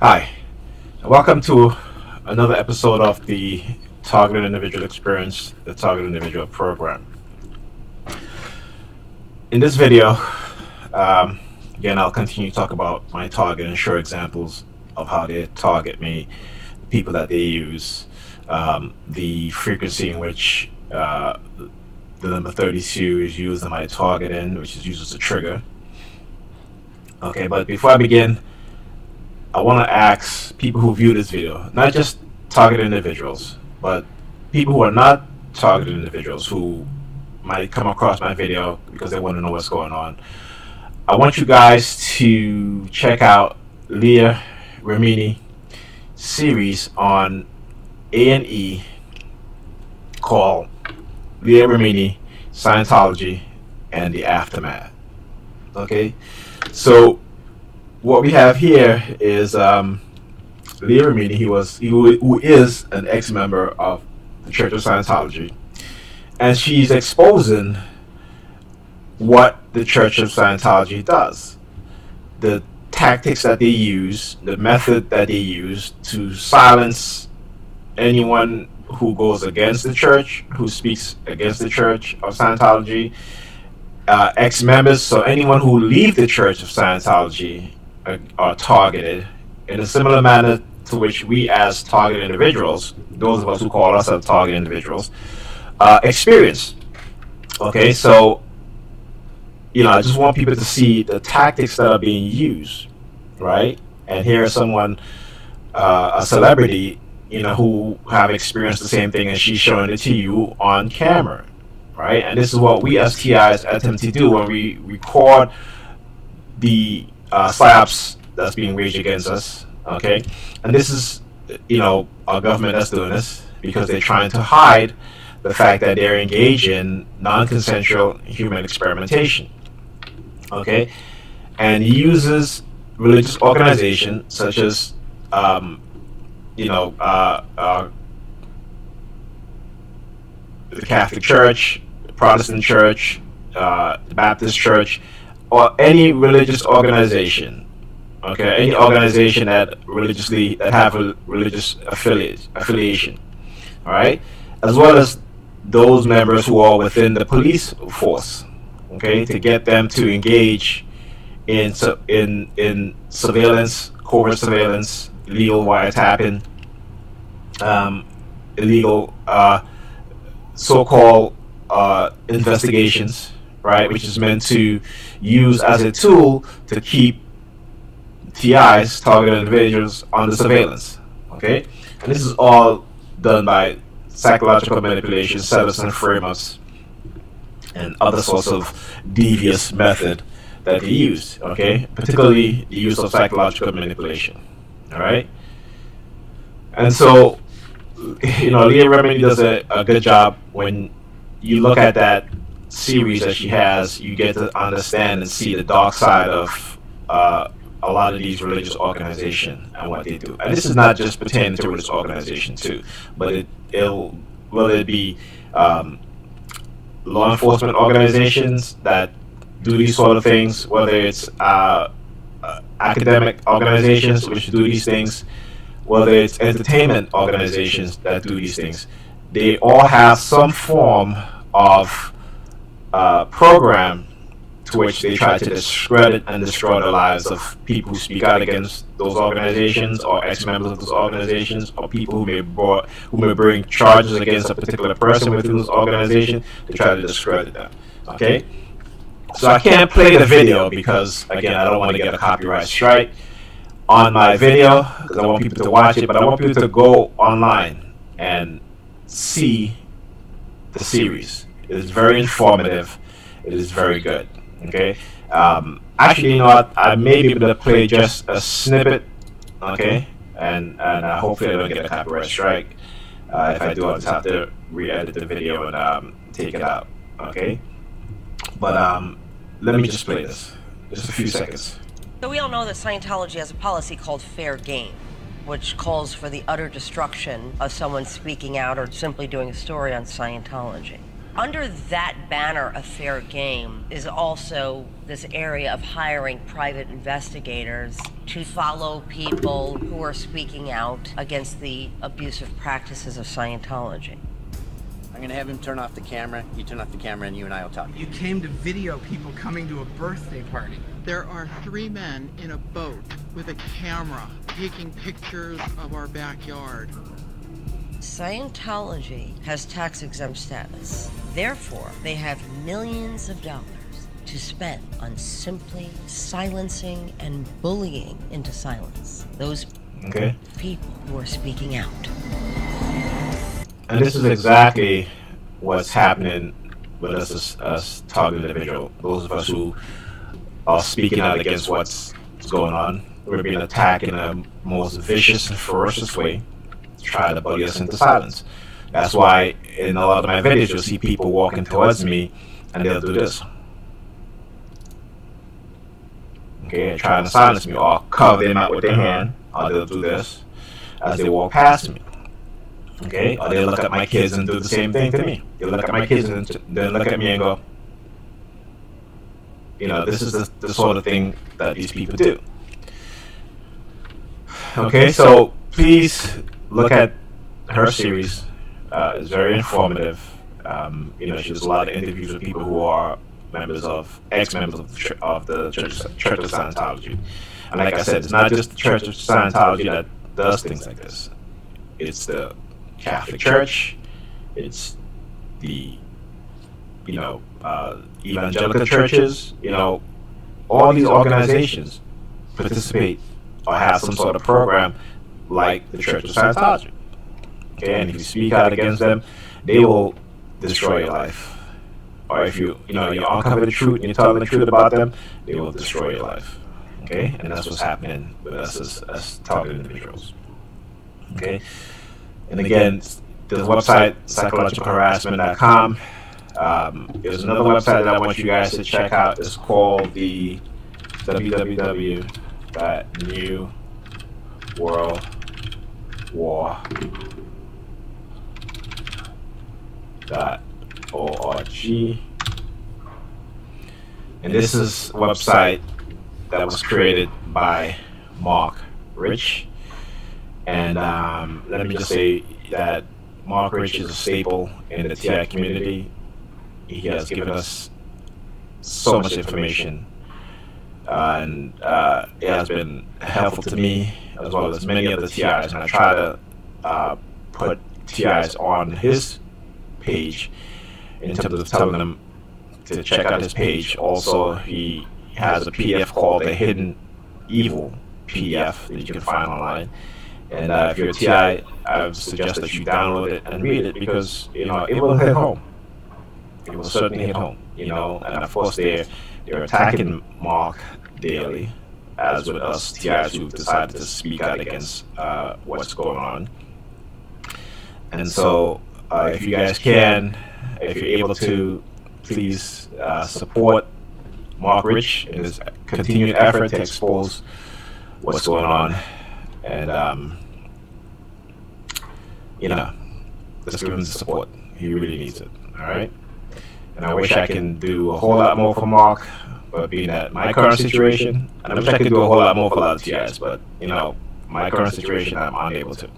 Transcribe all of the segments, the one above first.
Hi, welcome to another episode of the Targeted Individual Experience, the Targeted Individual Program. In this video, again, I'll continue to talk about my target and show examples of how they target me, the people that they use, the frequency in which the number 32 is used in my targeting, which is used as a trigger. Okay, but before I begin, I want to ask people who view this video, not just targeted individuals, but people who are not targeted individuals who might come across my video because they want to know what's going on. I want you guys to check out Leah Remini series on A&E called Leah Remini, Scientology, and the Aftermath. Okay, so what we have here is Leah Remini. Who is an ex-member of the Church of Scientology, and she's exposing what the Church of Scientology does, the tactics that they use, the method that they use to silence anyone who goes against the Church, who speaks against the Church of Scientology, ex-members, so anyone who leaves the Church of Scientology are targeted in a similar manner to which we as targeted individuals, those of us who call ourselves targeted individuals, experience. Okay, so I just want people to see the tactics that are being used, right? And here is someone, a celebrity, who have experienced the same thing, and she's showing it to you on camera, right? And this is what we as TIs attempt to do when we record the psyops that's being waged against us, okay? And this is, our government that's doing this because they're trying to hide the fact that they're engaged in non-consensual human experimentation, okay? And he uses religious organizations such as, the Catholic Church, the Protestant Church, the Baptist Church, or any religious organization, okay, any organization that have a religious affiliation, all right, as well as those members who are within the police force, okay, to get them to engage in surveillance, covert surveillance, illegal wiretapping, illegal so-called investigations, right, which is meant to use as a tool to keep TIs, targeted individuals, under surveillance, okay? And this is all done by psychological manipulation, setups and frame-ups, and other sorts of devious method that they use, okay? Particularly the use of psychological manipulation, all right? And so, Leah Remini does a good job. When you look at that series that she has, you get to understand and see the dark side of a lot of these religious organizations and what they do. And this is not just pertaining to religious organizations too, but whether it be law enforcement organizations that do these sort of things, whether it's academic organizations which do these things, whether it's entertainment organizations that do these things, they all have some form of program to which they try to discredit and destroy the lives of people who speak out against those organizations, or ex-members of those organizations, or people who may bring charges against a particular person within those organizations to try to discredit them. Okay, so I can't play the video because, again, I don't want to get a copyright strike on my video because I want people to watch it, but I want people to go online and see the series. It is very informative. It is very good. Okay. Actually, I may be able to play just a snippet. Okay, and hopefully I don't get a copyright strike. If I do, I'll just have to re-edit the video and take it out. Okay. But let me just play this. Just a few seconds. So we all know that Scientology has a policy called fair game, which calls for the utter destruction of someone speaking out or simply doing a story on Scientology. Under that banner of fair game is also this area of hiring private investigators to follow people who are speaking out against the abusive practices of Scientology. I'm gonna have him turn off the camera. You turn off the camera and you and I will talk. You came to video people coming to a birthday party. There are 3 men in a boat with a camera taking pictures of our backyard. Scientology has tax-exempt status. Therefore, they have millions of dollars to spend on simply silencing and bullying into silence those people who are speaking out. And this is exactly what's happening with us as targeted individuals. Those of us who are speaking out against what's going on. We're being attacked in the most vicious and ferocious way to try to bully us into silence. That's why in a lot of my videos you'll see people walking towards me and they'll do this. Okay, trying to silence me, or cover them out with their hand, or they'll do this as they walk past me. Okay, or they'll look at my kids and do the same thing to me. They'll look at my kids and they'll look at me and go, you know, this is the sort of thing that these people do. Okay, so please look at her series. It's very informative. You know, she does a lot of interviews with people who are ex-members of the Church of Scientology. And like I said, it's not just the Church of Scientology that does things like this. It's the Catholic Church. It's the, you know, evangelical churches. You know, all these organizations participate or have some sort of program like the Church of Scientology. Okay, and if you speak out against them, they will destroy your life. Or if you uncover the truth and you're telling the truth about them, they will destroy your life. Okay, and that's what's happening with us as targeted individuals. Okay, and again, the website psychologicalharassment.com. There's another website that I want you guys to check out. It's called the www.newworldwar.org. And this is a website that was created by Mark Rich. And let me just say that Mark Rich is a staple in the TI community. He has given us so much information, and it has been helpful to me as well as many other TIs. And I try to put TIs on his page in terms of telling them to check out his page. Also, he has a PDF called the Hidden Evil PDF that you can find online. And if you're a TI, I would suggest that you download it and read it, because you know it will hit home. It will certainly hit home. You know, and of course they're attacking Mark daily, as with us TIs who've decided to speak out against what's going on. And so, if you guys can, if you're able to, please support Mark Rich in his continued effort to expose what's going on. And you know, let's give him the support. He really needs it. All right. And I wish I can do a whole lot more for Mark, but being at my current situation, and I wish I could do a whole lot more for a lot of TIs, but you know, my current situation, I'm unable to.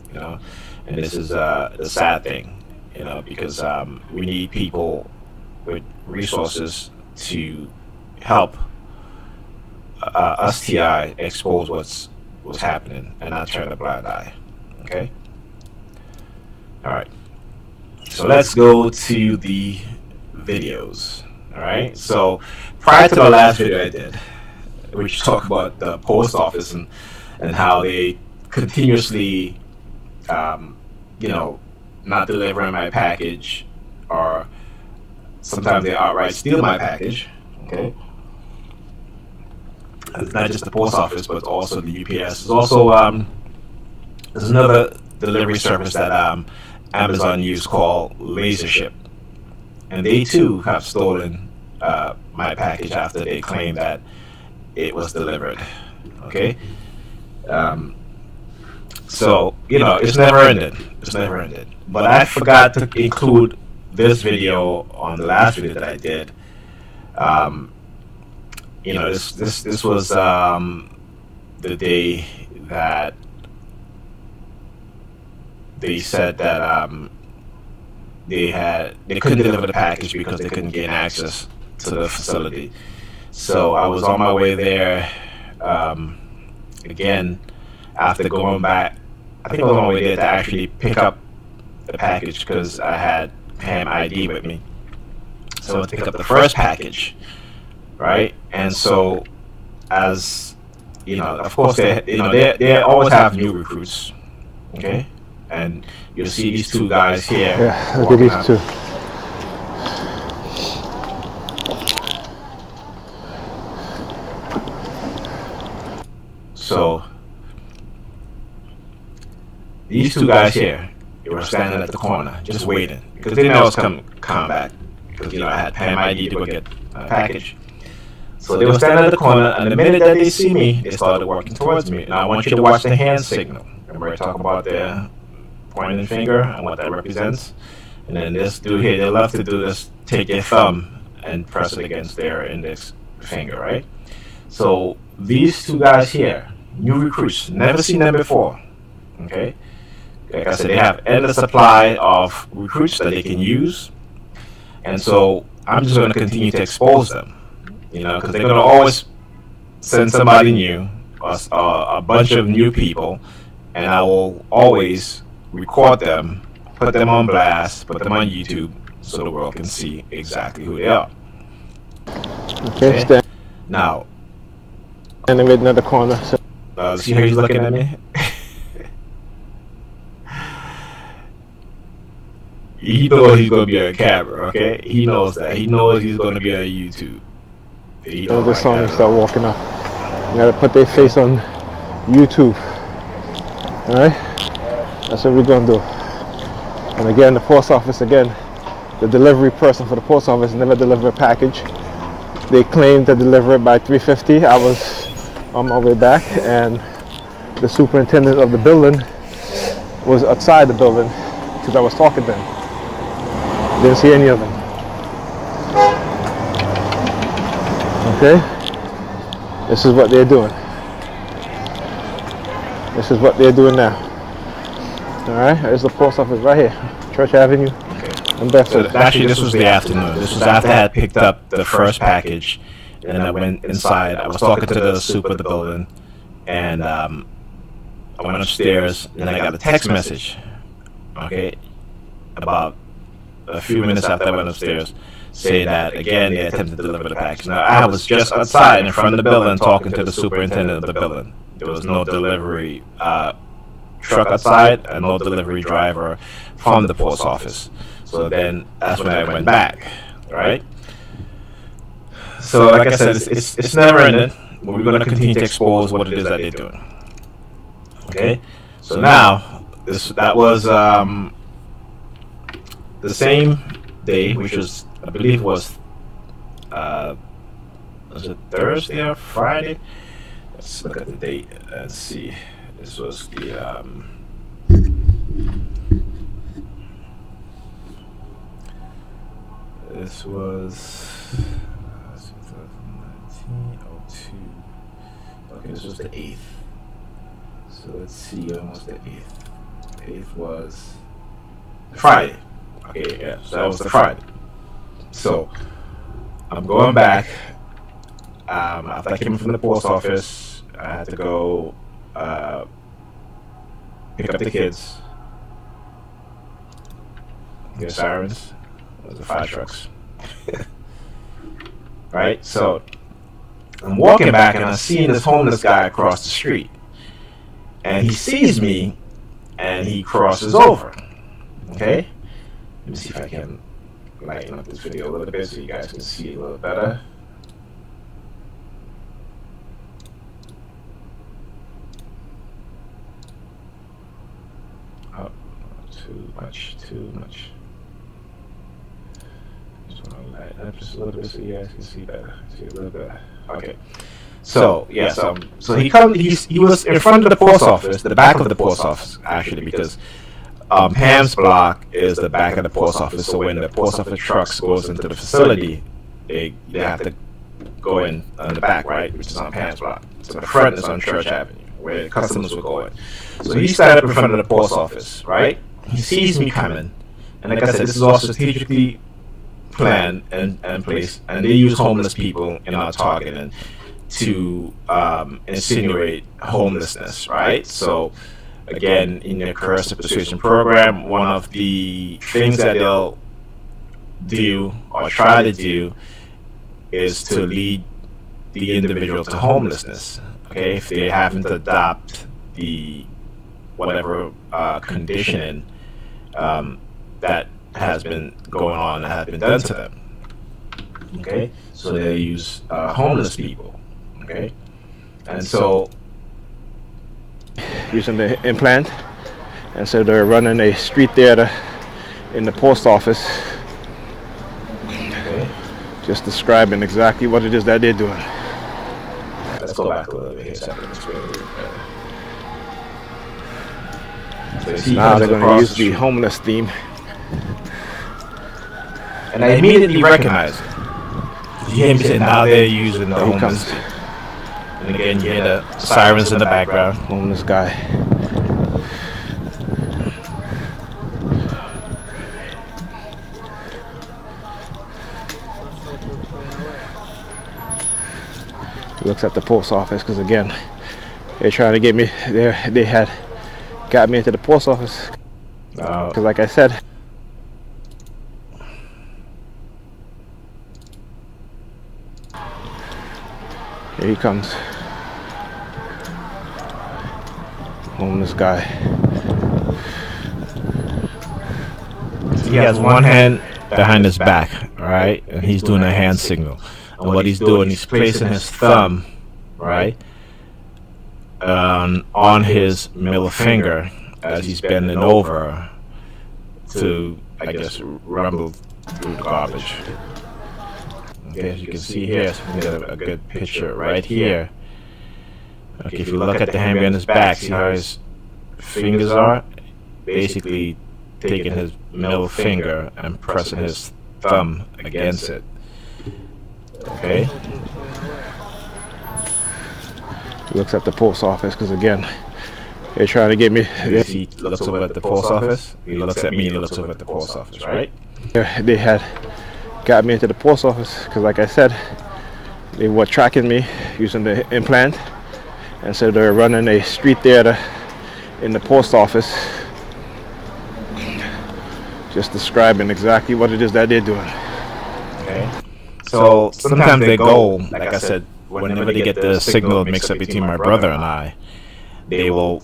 You know, and this is the sad thing. You know, because we need people with resources to help us TI expose what's happening and not turn a blind eye. Okay? Alright. So let's go to the videos. Alright? So prior to the last video I did, which talked about the post office and how they continuously you know, not delivering my package, or sometimes they outright steal my package. Okay? It's not just the post office, but also the UPS. There's also there's another delivery service that Amazon used called LaserShip, and they too have stolen my package after they claimed that it was delivered. Okay, so you know it's never ended. It's never ended. But I forgot to include this video on the last video that I did, this was the day that they said that they couldn't deliver the package because they couldn't gain access to the facility. So I was on my way there again after going back. I think I was on my way there to actually pick up the package because I had PAM ID with me. So I picked up the first package, right? And so, as you know, of course, they always have new recruits, okay? And you'll see these two guys here. Yeah, look at these two. So these two guys here, they were standing at the corner, just waiting, because they didn't know I was coming back, because I had PAM ID to go get a package. So they were standing at the corner, and the minute that they see me, they started working towards me. And I want you to watch the hand signal. Remember I talked about their pointing finger and what that represents? And then this dude here, they love to do this, take their thumb and press it against their index finger, right? So these two guys here, new recruits, never seen them before, okay? Like I said, they have endless supply of recruits that they can use. And so I'm just going to continue to expose them, because they're going to always send somebody new, or a bunch of new people, and I will always record them, put them on blast, put them on YouTube, so the world can see exactly who they are. Okay. Now, standing right in the corner. So. See how he's looking at me? He knows he's going to be on camera, okay? He knows that. He knows he's going to be on YouTube. This song and start walking up. You got to put their face on YouTube. Alright? That's what we're going to do. And again, the post office, the delivery person for the post office never delivered a package. They claimed to deliver it by 3:50. I was on my way back, and the superintendent of the building was outside the building because I was talking to him. Didn't see any of them. Okay? This is what they're doing. This is what they're doing now. Alright, there's the post office right here. Church Avenue. Okay. And Bedford. So actually, this was the afternoon. This was after I had picked up the first package, and I went inside. I was talking to the super of the building, and I went upstairs, and I got a text message, okay, about a few minutes after I went upstairs, say that, again, they attempted to deliver the package. Now, I was just outside in front of the building talking to the superintendent of the building. There was no delivery truck outside and no delivery driver from the post office. So then that's when I went back, right? So like I said, it's never ending. We're going to continue to expose what it is that they're doing. Okay? So now, that was the same day, which was, I believe was it Thursday or Friday? Let's look at the date and see. This was the this was 2019-02. Okay, this was the 8th. So let's see, when was the 8th? The 8th was Friday. Okay, yeah, so that was the Friday. So I'm going back. After I came from the post office, I had to go pick up the kids. Hear sirens. Those are fire trucks. Right? So I'm walking back and I'm seeing this homeless guy across the street. And he sees me and he crosses over. Okay? Let me see if I can lighten up this video a little bit so you guys can see it a little better. Oh, too much. Just want to lighten up just a little bit so you guys can see better. See a little better. Okay. So yeah, so he was in front of the post office, the back of the post office actually, because Pam's block is the back of the post office. So when the post office trucks goes into the facility, they have to go in on the back, right, which is on Pam's block. So the front is on Church Avenue, where the customers will go in. So he started up in front of the post office, right? He sees me coming, and like I said, this is all strategically planned and placed, and they use homeless people in our targeting to insinuate homelessness, right? So again, in the Coercive Persuasion Program, one of the things that they'll do or try to do is to lead the individual to homelessness. Okay, if they happen to adopt the whatever conditioning that has been going on, that has been done to them. Okay, so they use homeless people. Okay, and so using the implant, and so they're running a street theater in the post office. Okay. Just describing exactly what it is that they're doing. Let's go back a little bit here so I can explain it better. So now they're going to use the homeless theme. And I immediately recognize it. You hear me say, now they're using the homeless theme. And again, you hear the sirens in the background. Homeless guy. He looks at the post office because again, they're trying to get me there. They had got me into the post office because, like I said, here he comes. Homeless guy. He has one hand behind his back, right? And he's doing a hand signal. And what he's doing, he's placing his thumb, right, on his middle finger as he's bending over to, I guess, rumble through the garbage. Okay, as you can see here, so we get a good picture right here. Okay, if you look at the hand behind his back, see how his fingers are? Basically taking his middle finger and pressing his thumb against it. Okay. He looks at the post office because again, they're trying to get me. He looks over at the post office. He looks at me and he looks over at the post office, right? They had got me into the post office because, like I said, they were tracking me using the implant, and so they're running a street theater in the post office, just describing exactly what it is that they're doing. Okay. So sometimes they go, like I said, whenever they get the signal mixed up between my brother and I, they will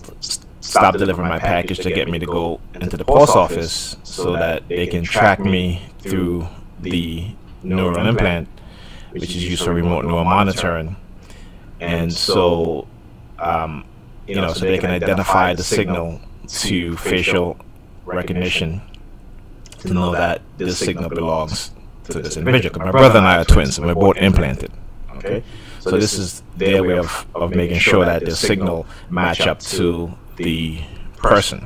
stop delivering my package to get me to go into the post office so that they can track me through the neural implant, which is used for remote neural monitoring. And so, so they can identify the signal to facial recognition to know that this signal belongs to this individual. My brother and I are twins, and we're both implanted. Okay, so this is their way of making sure that the signal match up to the person.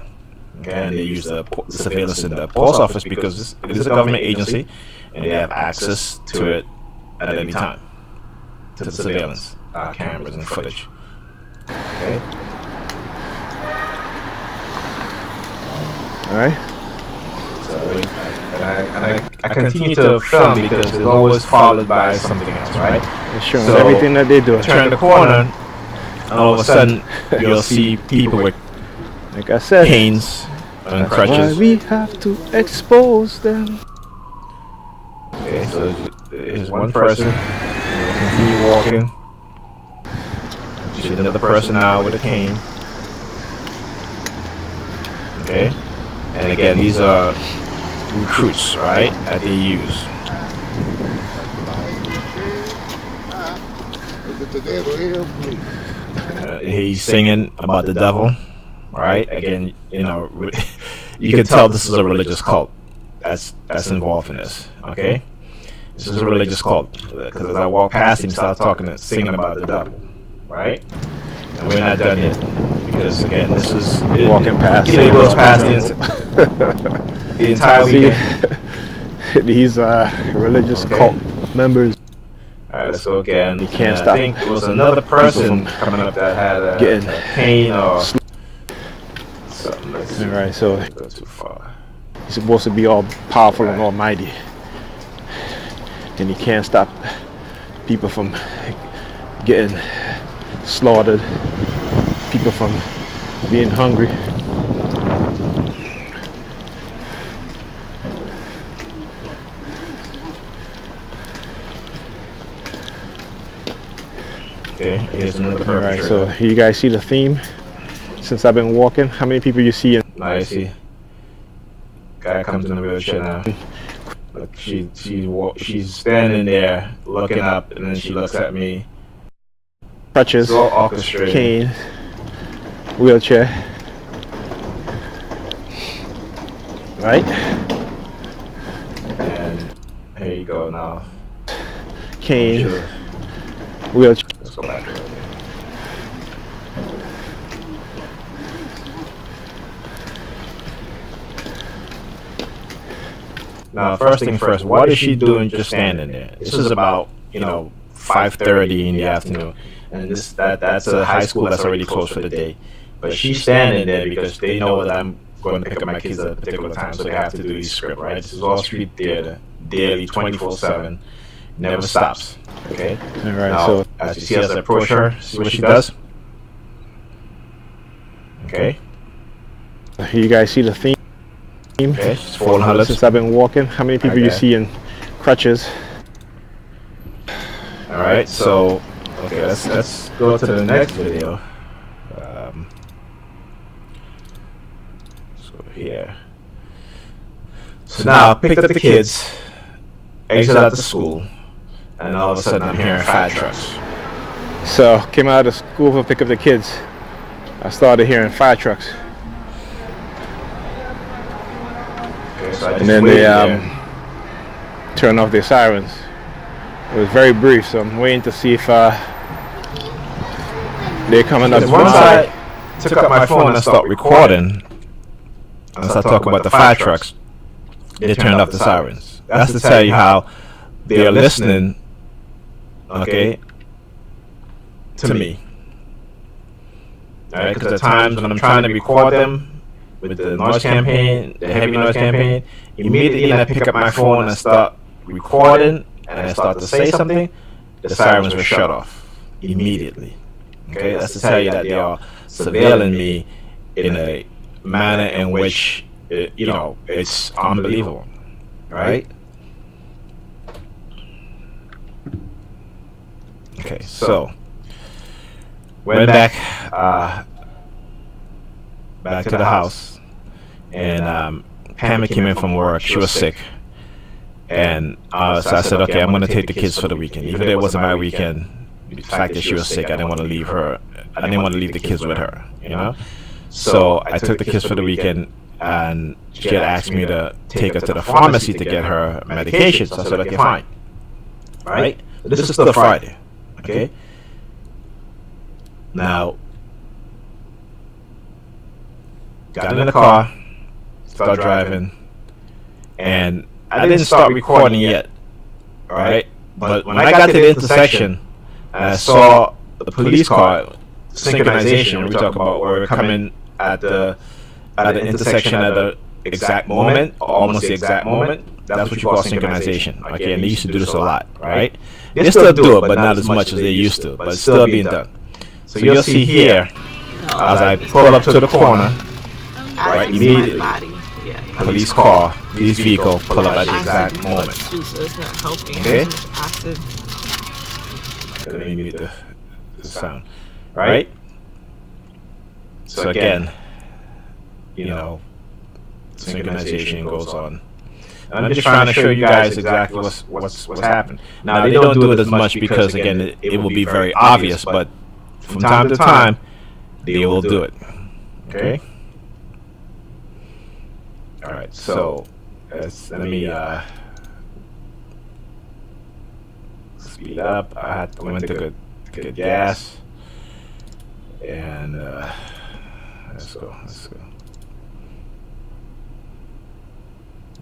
Okay, and they use the surveillance in the post office because it is a government agency, and they have access to it at any time, to the surveillance cameras and footage. Okay. All right. So I continue to film because it's always followed by something else, right? They're showing everything that they do. Turn the corner, and all of a sudden you'll see people with, like I said, canes and crutches. Why we have to expose them. Okay, so here's one person. Continue walking. You see another person now with a cane. Okay, and again, these are recruits, right, that they use. He's singing about the devil, right? Again, you can tell this is a religious cult that's involved in this. Okay, this is a religious cult because as I walk past him, he starts singing about the devil, right? And we're not done yet. Because again, this is Walking past. it goes past the entire weekend. These religious Okay. cult members. Alright, let's go again. You can't And stop I think there was another person coming up that had a cane or something. Let's see. Alright, so Don't go too far. he's supposed to be all powerful and almighty. And he can't stop people from getting slaughtered, people from being hungry. Okay, here's another Alright, perpetrator. so you guys see the theme since I've been walking? How many people you see in Now you see, guy comes in the wheelchair now. Look, she's standing there looking up, and then she looks at me. crutches, It's all orchestrated. cane, wheelchair? Right? And here you go now. Cane, Sure. wheelchair. Let's go back. Now, first thing first, what is she doing just standing there? This is about, 5:30 in the afternoon. And that's a high school that's already closed for the day. But she's standing there because they know that I'm going to pick up my kids at a particular time, so they have to do these script, right? This is all street theater, daily, 24/7, never stops. Okay? Alright, Now, so as you see as I approach her, see what she does? Okay? you guys see the theme Okay, she's folding her lips. since I've been walking? How many people you Okay. see in crutches? Alright, so, okay, let's go to the next video. So here. So now I picked up the kids, exited out the school, and all of a sudden I'm hearing fire trucks. So came out of school to pick up the kids. I started hearing fire trucks. Okay, so I just And then waited they there. turned off their sirens. It was very brief, so I'm waiting to see if they're coming up. Because once I took up my phone and started recording, and I started talking about the fire trucks, they turned off the sirens. That's to tell you how they are listening, okay, to me. Alright, because at times when I'm trying to record them with the noise campaign, the heavy noise campaign, immediately when I pick up my phone and start recording and I start to say something, the sirens will shut off immediately. Okay, that's to tell you that they are surveilling me in a manner in which, it's unbelievable, right? Okay, so went back to the house, and Pammy came in from work. She was sick, and so I said, okay, I'm going to take the kids for the weekend, even though it wasn't my weekend. The fact that she was sick, I didn't want to leave her. I didn't want to leave the kids with her, So I took the kids for the weekend, and she had asked me to take her to the pharmacy to get her medication. So I said, okay, fine. Right? This is still Friday. Okay? Now, got in the car, started driving, and I didn't start recording yet. Alright? But when I got to the intersection, and I saw the police car synchronization, we talk about where we're coming at the intersection at the exact moment, or almost the exact moment. That's what you call synchronization. Okay, and they used to do this a lot, right? They still do it, but not as much as they used to. But it's still being done. So you'll see here, as I pull up to the corner, right, immediately, police car, police vehicle pull up at the exact moment. Okay? Let me mute the sound. Right? So again, synchronization goes on. And I'm just trying to show you guys exactly what's happened. Now they don't do it as much because again it will be very obvious, but from time to time they will do it. Okay? Alright, so let me speed up. I went to get gas. And let's go.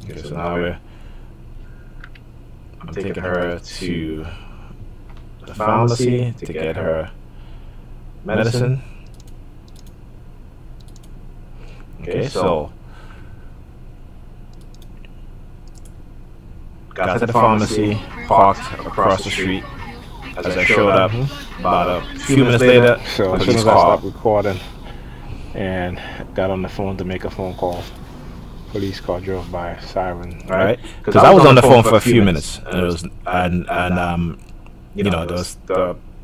Okay, so now I'm taking her to the pharmacy to get her medicine. Okay, so got to the pharmacy, parked across the street. As I showed up, about a few minutes later, So as soon police as I call. stopped recording and got on the phone to make a phone call, police car drove by, siren. All right, because I was on the phone for a few minutes, and it was you know,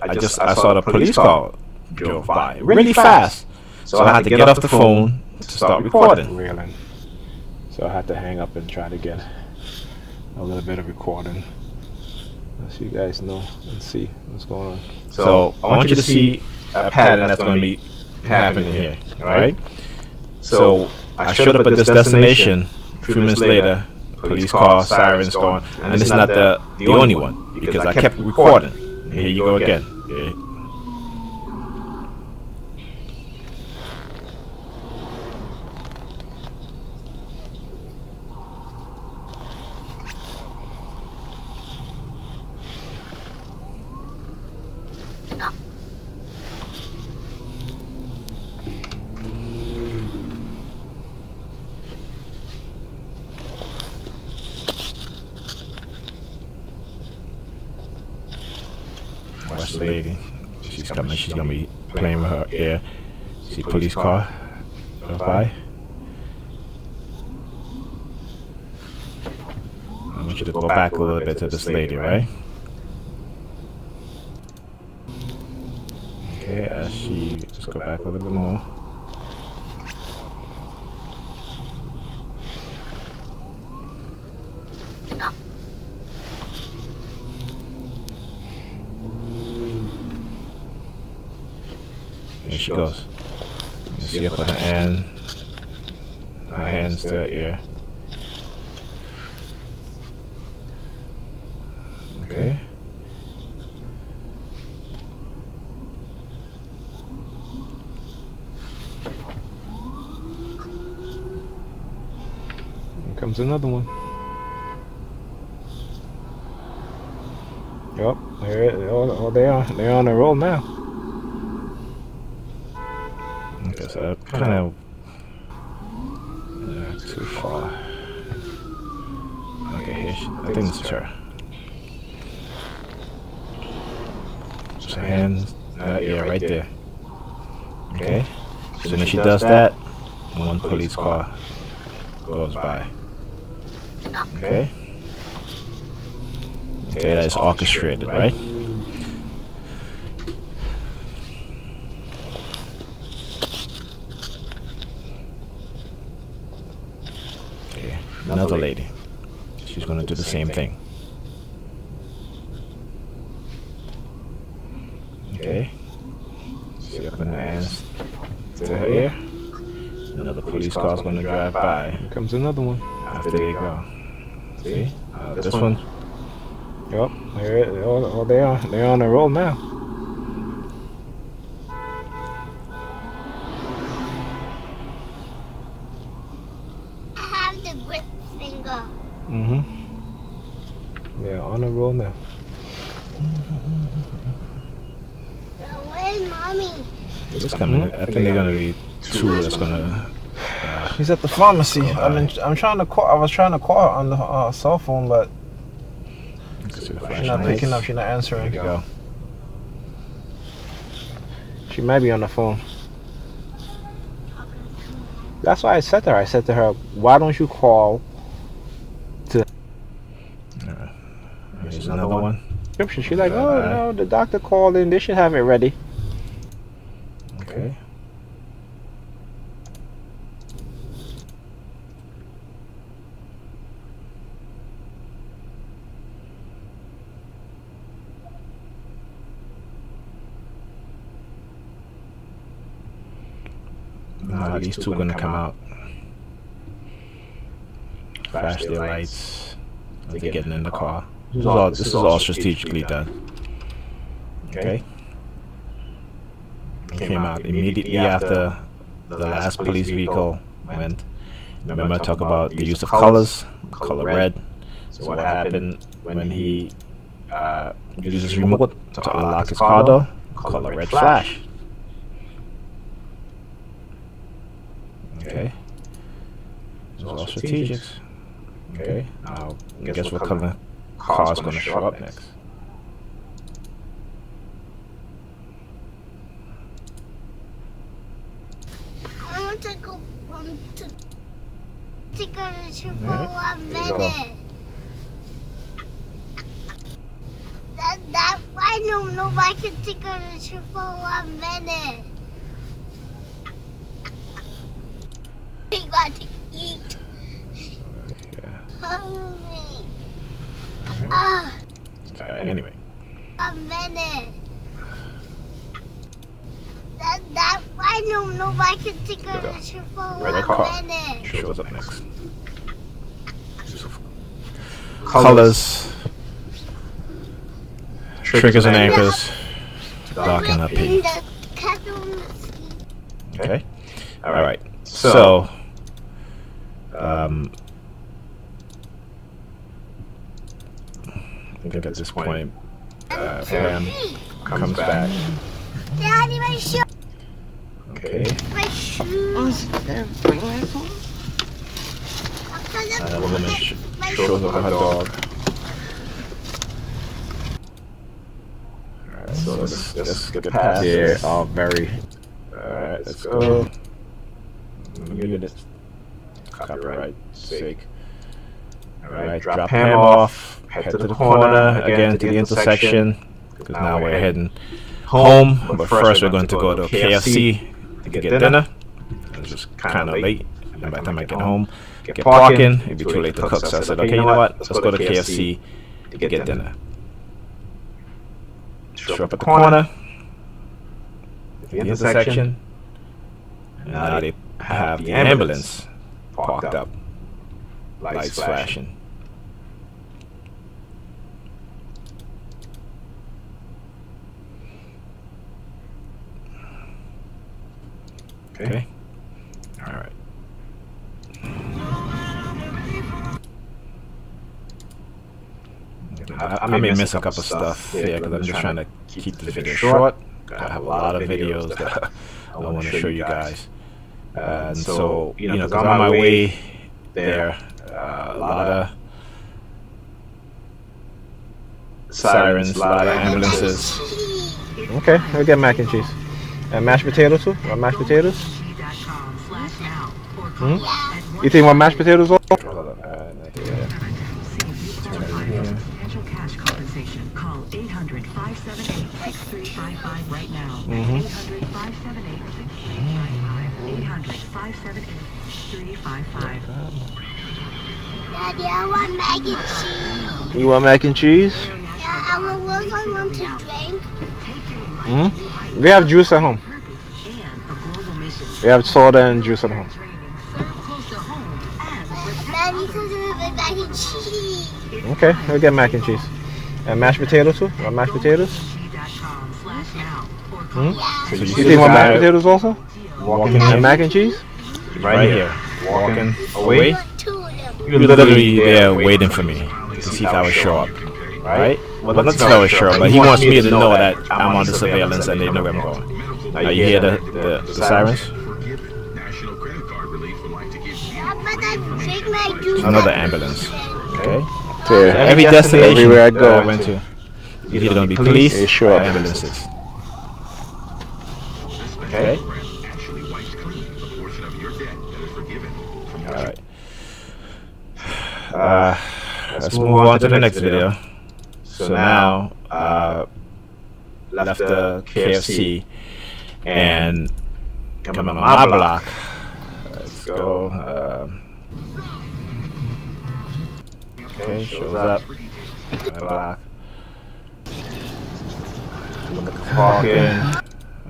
I saw the police car drove by really fast, so I had to get off the phone to start recording. Railing. So I had to hang up and try to get a little bit of recording, so you guys know and see what's going on. So I want you to see a pattern that's going to be happening here. All right. So I showed up at this destination. A few minutes later, police car, sirens going, and this is not the only one, because I kept recording. Here you go again. Okay. Watch the lady. She's coming. She's gonna be playing with her ear. See police car goes by. I want you to go back a little bit to this lady, right? Okay, as she just go back a little bit more. There she goes. You see her put her hands to her ear. Okay. Here comes another one. Yep, they're on the roll now. Okay, so that kind of too far. Okay, here I think this is her. Just her hands, yeah, right there. Okay, so then she does that, one police car goes by. Okay. Okay, that is orchestrated, right? Okay, another lady. She's gonna do the same thing. Okay. See up in her hands to her ear. Another police car's gonna drive by. Here comes another one. After they go. See? This one. Yep, they're on the roll now. I have the grip finger. They're on the roll now. Where's mommy? It's coming. I think they're gonna be two that's gonna. She's at the pharmacy. I'm trying to call. I was trying to call her on the cell phone, but she's not picking up. She's not answering. There you go. She might be on the phone. That's why I said to her. Why don't you call to Here's another one. prescription? She's like, oh no, the doctor called in. They should have it ready. Okay. Now these two are gonna come out, flash their lights as they're getting in the car. This is all strategically done. Okay. came out immediately after the last police vehicle went. Remember I talked about the use of colors, color red. So what happened when he uses remote to unlock his car door? Color red flash. Okay. Those are all strategics. Okay. Now, guess what color car is going to show up next? I want to go to take a picture for 1 minute. That I don't know if I can take a picture for 1 minute. I got to eat. Hungry. Anyway. 1 minute. That I don't know if I can take a picture for 1 minute. Shows up next. Colors, triggers and anchors, darken up page. Okay. All right. So, I think at this point, Pam comes back. Daddy, my shoe. Okay. My shoes. The woman shows up her dog. Alright, so let's get past this. Very. Alright, let's go. Unit. Copyright sake. Alright, drop Pam off. Head to the corner, again to the intersection. Because now we're heading home. But first we're going to go to KFC to get dinner. It's just kind of late. And by the time I get home, get parking, it'd be too late to cook. So I said, okay, you know what? Let's go to KFC to get dinner. Show up at the corner, the intersection, and now they have the ambulance parked up, lights flashing. Okay. All right. I may miss a couple stuff here because I'm just trying to keep this video short. I have a lot of videos that I want to show you guys. And so, you know, on my way there, a lot of sirens, a lot of ambulances. Okay, we'll get mac and cheese. And mashed potatoes too? Want mashed potatoes? You think want mashed potatoes also? Cash compensation. Call 800-578-6355 right now. 800-578-6355. 800-578-6355. Daddy, I want mac and cheese. You want mac and cheese? Yeah, I want to drink. We have juice at home. We have soda and juice at home. Daddy says we have mac and cheese. Okay, we'll get mac and cheese. And mashed potatoes too? Want mashed potatoes? So You think want mashed potatoes also? Walking And mac and cheese? right here, walking away. Two of them. You're literally there waiting for me to see if I would show up, right? Well, not to see if I would show up, but he wants me to know that I'm under surveillance and they know where I'm going. Now you hear the sirens? But I drink my juice. Another ambulance. Okay. To Every destination everywhere I go. I went to, either going to be police They show or up. ambulances. Okay. All right. Let's move on to the next video. So now, left the KFC and come on my block. Let's go. Okay, shows up. My block. Look at the parking.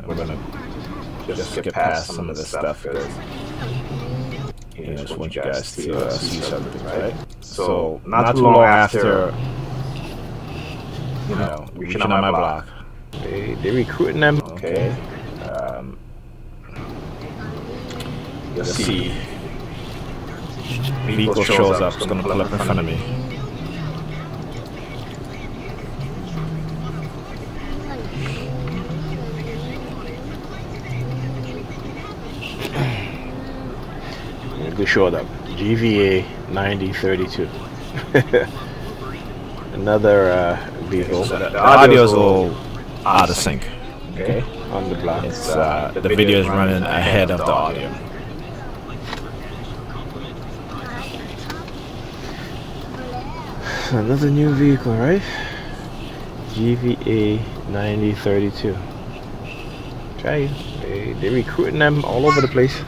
We're gonna just skip past some of this stuff because you know, just want you guys to see something, right? So not too long after, you know, reaching on my block, They recruiting them. okay, you'll see vehicle shows up. It's going to pull up in front of me. Good showed up. GVA 9032. Another vehicle. So the audio is a little out of sync. Okay, on the block. It's the video is running ahead of the audio. Another new vehicle, right? GVA 9032. Try you. They're recruiting them all over the place.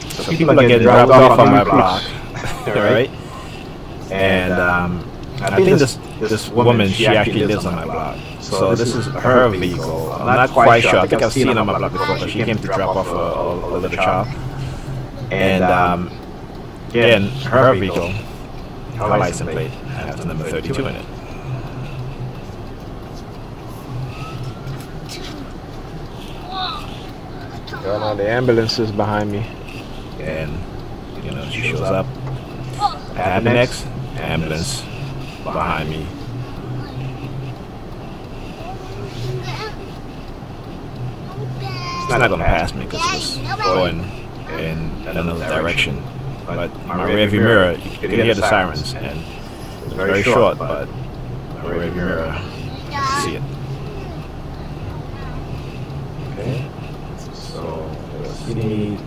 So people are getting dropped off on my block, right? And I think this woman, she actually lives on my block. So this is her vehicle. I'm not quite sure. I think I've seen her on my block before, but she came to drop off a little child. And again, her vehicle, her license plate has the number 32 in it. Got all the ambulances behind me. And you know, she shows up. I have the next ambulance behind me. It's not gonna pass me because it's going in another direction. But my rearview mirror, you can hear the sirens, and it's very short, but my rearview mirror, you can see it. Okay, so you'll see me.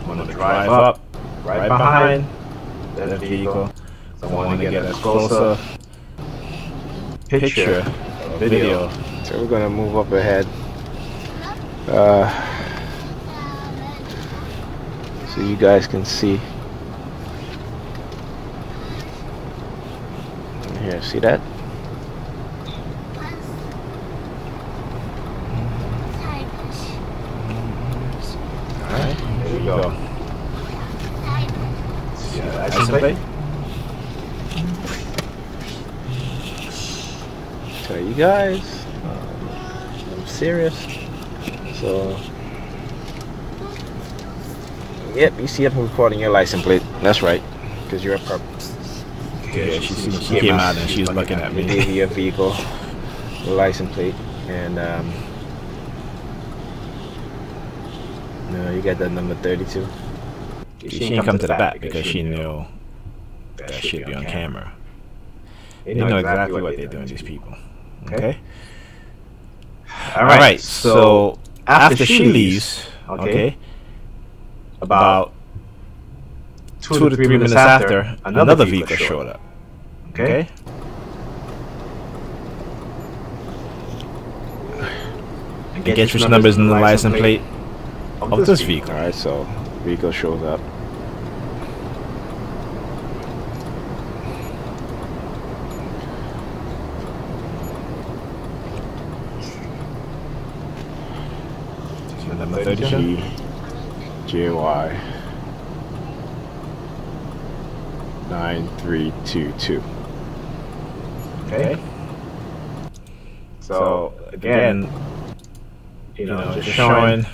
I'm going to drive up right behind that vehicle. So I want to get a closer picture, video. So we're going to move up ahead. So you guys can see. Here, see that? Alright, there we go. See the license plate? Tell you guys, I'm serious. So, yep, you see I'm recording your license plate. That's right, because you're a pup. Yeah, she came out and she was looking at me. They gave you a vehicle, the license plate, and you got that number 32. She didn't come to the back because she knew that she'd be on camera. They know exactly what they're doing, these people. Okay? Alright, so after she leaves, okay, about 2 to 3 minutes after, another vehicle showed up. Okay? And guess which number is in the license plate of this vehicle. Alright, so vehicle shows up. Number 32. JY 9322. Okay. So again, you know, just showing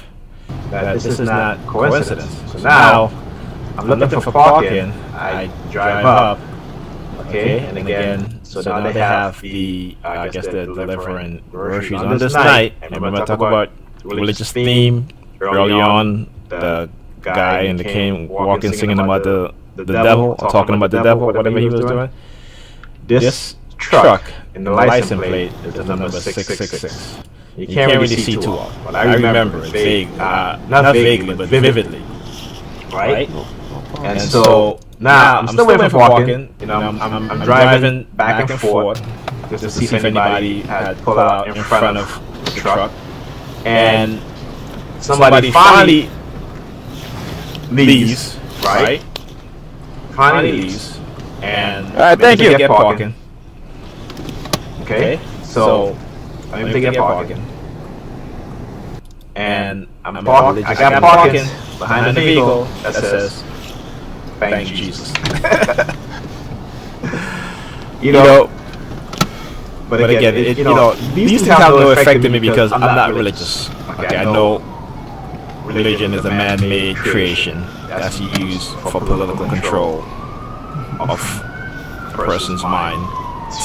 that this is not coincidence. So now I'm looking for parking. I drive up. Okay, and again, so now they have the, I guess they're delivering groceries on this night. And remember I talked about religious theme early on, the guy in the cane walking, singing about the devil, or talking about the devil, whatever he was doing. This truck in the license plate is the number 666. You can't really see too well, but I remember it vague, not vaguely, but vividly, right? And so now I'm still waiting for parking. You know, I'm driving back and forth just to see if anybody had pulled out in front of the truck, and somebody finally leaves, right? Finally leaves, and thank you. Get parking. Okay, so I'm able to get parking, and I'm parked. I got parking behind the vehicle that says "Thank Jesus." You know, But again, these things have no effect on me because I'm not religious. Okay, I know religion is a man-made creation that's used for political control of a person's mind,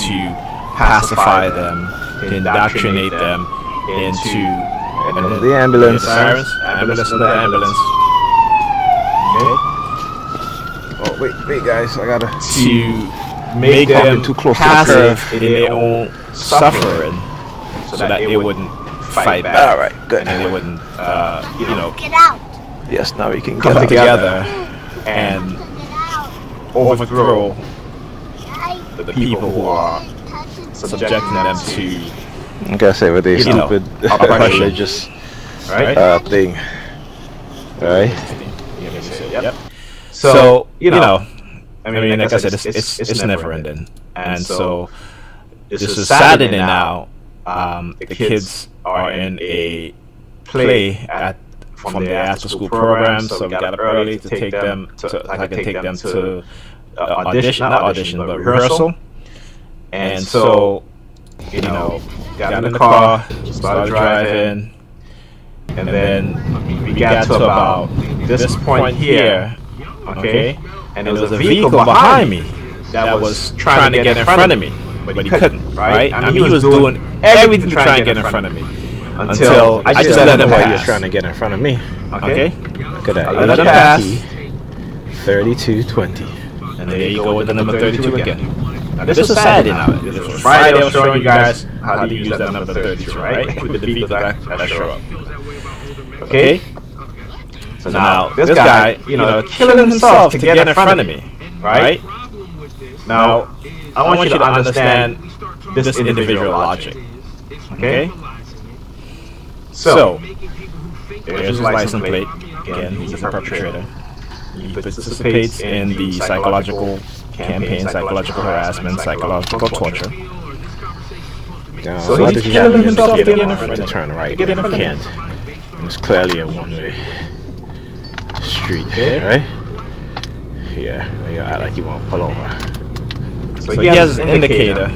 to pacify them, to indoctrinate them into the ambulance. Sirens, ambulance, the ambulance. Okay. Oh wait, guys, I gotta. To make them too close passive in their own suffering, so that they wouldn't fight back. All right, good. And they wouldn't, Get out. Yes, now we can come get together and Get out. overthrow I the people who are subjecting them to, like I say, with a stupid oppression. religious right? thing. Right? Yep. So I mean, like I said, it's never ending, and so this is Saturday now. The kids are in a play from their after school program, so we got up early to take them to audition, but rehearsal. And so got in the car, started driving, and then we got to about this point here, okay, and there was a vehicle behind me that was trying to get in front of me, but he couldn't, right? I mean, he was doing everything to try and get in front of me until I just let him while pass. you're trying to get in front of me. Okay? Look at that. I let him pass. 3220. And there you go with the number 32 again. Now, this is Saturday now. This was Friday. I was showing you guys how to use that number 32, right? With the vehicle that show up. Okay? So now, this guy, killing himself to get in front of me, right? Now, I want you to understand this individual logic. Okay? So, there's his license plate. Again, he's a perpetrator. He participates in the psychological campaign, psychological harassment, psychological torture. So he's killing himself to get in front to turn right. He can't. And it's clearly a one-way street, right? Yeah, you act like you want to pull over. So he has an indicator.